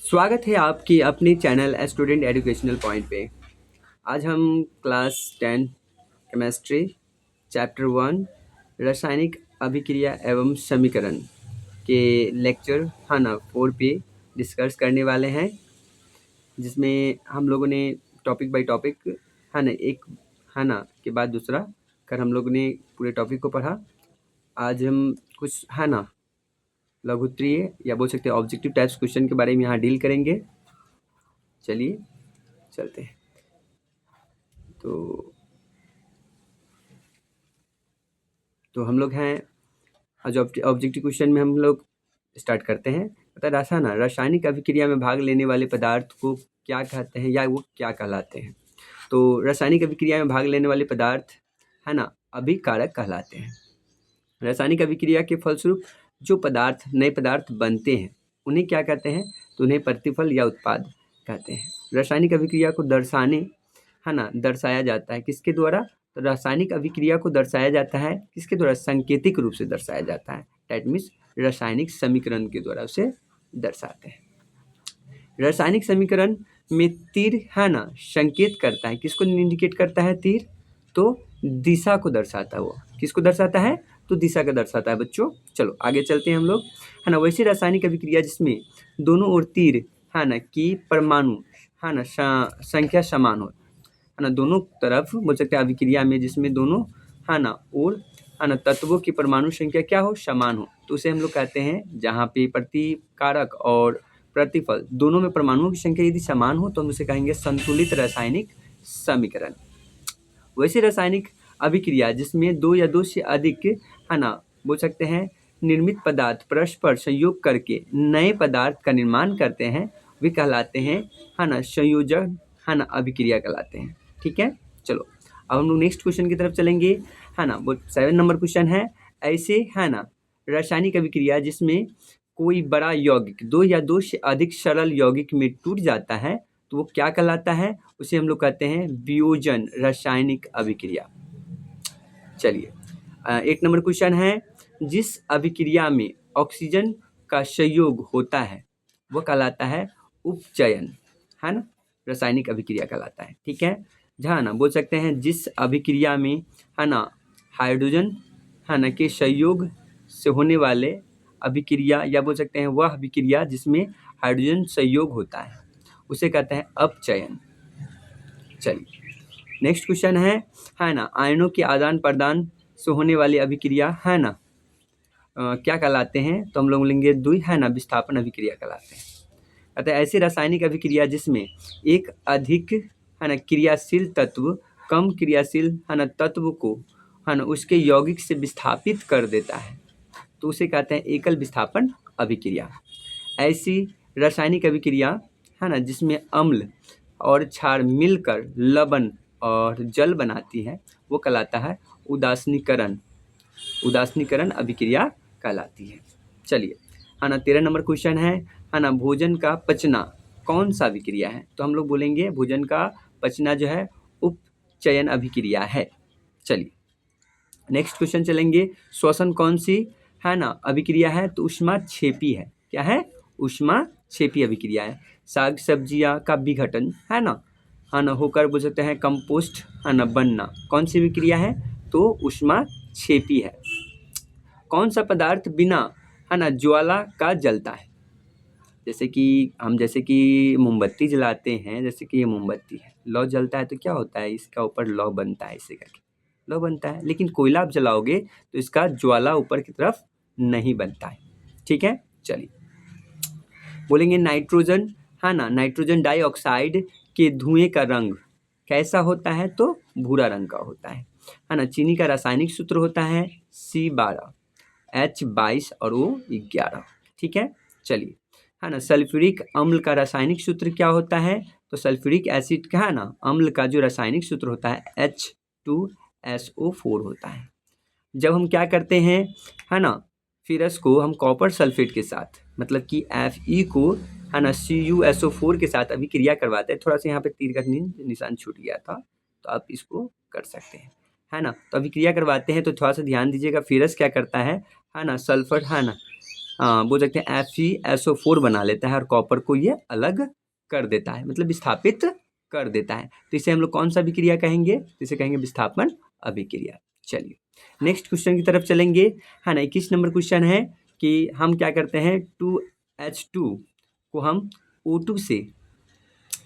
स्वागत है आपकी अपने चैनल स्टूडेंट एजुकेशनल पॉइंट पे। आज हम क्लास 10 केमिस्ट्री चैप्टर 1 रासायनिक अभिक्रिया एवं समीकरण के लेक्चर 4 पे डिस्कस करने वाले हैं, जिसमें हम लोगों ने टॉपिक बाय टॉपिक एक के बाद दूसरा कर हम लोगों ने पूरे टॉपिक को पढ़ा। आज हम कुछ लघुत्तरीय या बोल सकते हैं ऑब्जेक्टिव टाइप्स क्वेश्चन के बारे में यहाँ डील करेंगे। चलिए चलते हैं। तो हम लोग हैं आज ऑब्जेक्टिव क्वेश्चन में हम लोग स्टार्ट करते हैं। रासायनिक अभिक्रिया में भाग लेने वाले पदार्थ को क्या कहते हैं या वो क्या कहलाते हैं। तो रासायनिक अभिक्रिया में भाग लेने वाले पदार्थ अभिकारक कहलाते हैं। रासायनिक अभिक्रिया के फलस्वरूप जो नए पदार्थ बनते हैं उन्हें क्या कहते हैं, तो उन्हें प्रतिफल या उत्पाद कहते हैं। रासायनिक अभिक्रिया को दर्शाया जाता है किसके द्वारा, तो रासायनिक अभिक्रिया को दर्शाया जाता है किसके द्वारा, संकेतिक रूप से दर्शाया जाता है। दैट मीन्स रासायनिक समीकरण के द्वारा उसे दर्शाते हैं। रासायनिक समीकरण में तीर संकेत करता है, किसको इंडिकेट करता है, तीर तो दिशा को दर्शाता है। वो किसको दर्शाता है, तो दिशा का दर्शाता है बच्चों। चलो आगे चलते हैं हम लोग। वैसे रासायनिक अभिक्रिया जिसमें दोनों ओर तीर की परमाणु संख्या समान हो, दोनों तरफ बोल सकते हैं अभिक्रिया में जिसमें दोनों और तत्वों की परमाणु संख्या क्या हो, समान हो, तो उसे हम लोग कहते हैं, जहाँ पे प्रतिकारक और प्रतिफल दोनों में परमाणुओं की संख्या यदि समान हो तो हम उसे कहेंगे संतुलित रासायनिक समीकरण। वैसे रासायनिक अभिक्रिया जिसमें दो या दो से अधिक बोल सकते हैं निर्मित पदार्थ परस्पर संयोग करके नए पदार्थ का निर्माण करते हैं, वे कहलाते हैं संयोजन अभिक्रिया कहलाते हैं। ठीक है, चलो अब हम लोग नेक्स्ट क्वेश्चन की तरफ चलेंगे। 7 नंबर क्वेश्चन है, ऐसे रासायनिक अभिक्रिया जिसमें कोई बड़ा यौगिक दो या दो से अधिक सरल यौगिक में टूट जाता है तो वो क्या कहलाता है, उसे हम लोग कहते हैं वियोजन रासायनिक अभिक्रिया। चलिए 8 नंबर क्वेश्चन है, जिस अभिक्रिया में ऑक्सीजन का संयोग होता है वो कहलाता है उपचयन, रासायनिक अभिक्रिया कहलाता है। ठीक है, जहाँ बोल सकते हैं जिस अभिक्रिया में हाइड्रोजन के संयोग से होने वाले अभिक्रिया, या बोल सकते हैं वह अभिक्रिया जिसमें हाइड्रोजन संयोग होता है उसे कहते हैं अपचयन। चलिए नेक्स्ट क्वेश्चन है आयनों के आदान प्रदान से होने वाली अभिक्रिया क्या कहलाते हैं, तो हम लोग लेंगे द्वि विस्थापन अभिक्रिया कहलाते हैं। अतः ऐसी रासायनिक अभिक्रिया जिसमें एक अधिक क्रियाशील तत्व कम क्रियाशील तत्व को उसके यौगिक से विस्थापित कर देता है तो उसे कहते हैं एकल विस्थापन अभिक्रिया। ऐसी रासायनिक अभिक्रिया जिसमें अम्ल और क्षार मिलकर लवण और जल बनाती है वो कहलाता है उदासीनीकरण अभिक्रिया कहलाती है। चलिए 13 नंबर क्वेश्चन है भोजन का पचना कौन सा अभिक्रिया है, तो हम लोग बोलेंगे भोजन का पचना जो है उपचयन अभिक्रिया है। चलिए नेक्स्ट क्वेश्चन चलेंगे, श्वसन कौन सी अभिक्रिया है, तो ऊष्माक्षेपी है। क्या है, ऊष्माक्षेपी अभिक्रिया है। साग सब्जियां का विघटन होकर बोल सकते हैं कंपोस्ट बनना कौन सी अभिक्रिया है, तो ऊष्माक्षेपी है। कौन सा पदार्थ बिना ज्वाला का जलता है, जैसे कि मोमबत्ती जलाते हैं, जैसे कि ये मोमबत्ती है, लौ जलता है तो क्या होता है, इसका ऊपर लौ बनता है, इसे करके लौ बनता है। लेकिन कोयला आप जलाओगे तो इसका ज्वाला ऊपर की तरफ नहीं बनता है। ठीक है, चलिए बोलेंगे नाइट्रोजन नाइट्रोजन डाइऑक्साइड के धुएं का रंग कैसा होता है, तो भूरा रंग का होता है। चीनी का रासायनिक सूत्र होता है C12 H22 और O11। ठीक है, चलिए सल्फ्यूरिक अम्ल का रासायनिक सूत्र क्या होता है, तो सल्फ्यूरिक एसिड का अम्ल का जो रासायनिक सूत्र होता है H2SO4 होता है। जब हम क्या करते हैं फेरस को हम कॉपर सल्फेट के साथ मतलब कि Fe को CuSO4 के साथ अभिक्रिया करवाते हैं। थोड़ा सा यहाँ पे तीर का निशान छूट गया था तो आप इसको कर सकते हैं तो अभिक्रिया करवाते हैं तो थोड़ा सा ध्यान दीजिएगा। फेरस क्या करता है सल्फर बोल सकते हैं FeSO4 बना लेता है और कॉपर को ये अलग कर देता है, मतलब विस्थापित कर देता है। तो इसे हम लोग कौन सा अभिक्रिया कहेंगे? इसे कहेंगे विस्थापन अभिक्रिया। चलिए नेक्स्ट क्वेश्चन की तरफ चलेंगे, है ना। 21 नंबर क्वेश्चन है कि हम क्या करते हैं 2H2 को हम O2 से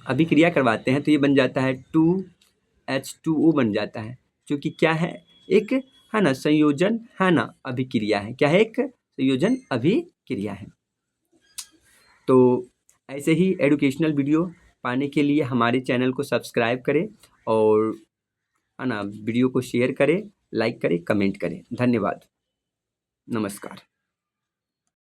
अभिक्रिया करवाते हैं तो ये बन जाता है 2H2O बन जाता है, जो कि क्या है, एक, है ना, संयोजन, है ना, अभिक्रिया है। क्या है? एक संयोजन अभिक्रिया है। तो ऐसे ही एडुकेशनल वीडियो पाने के लिए हमारे चैनल को सब्सक्राइब करें और, है ना, वीडियो को शेयर करें, लाइक करें, कमेंट करें। धन्यवाद, नमस्कार।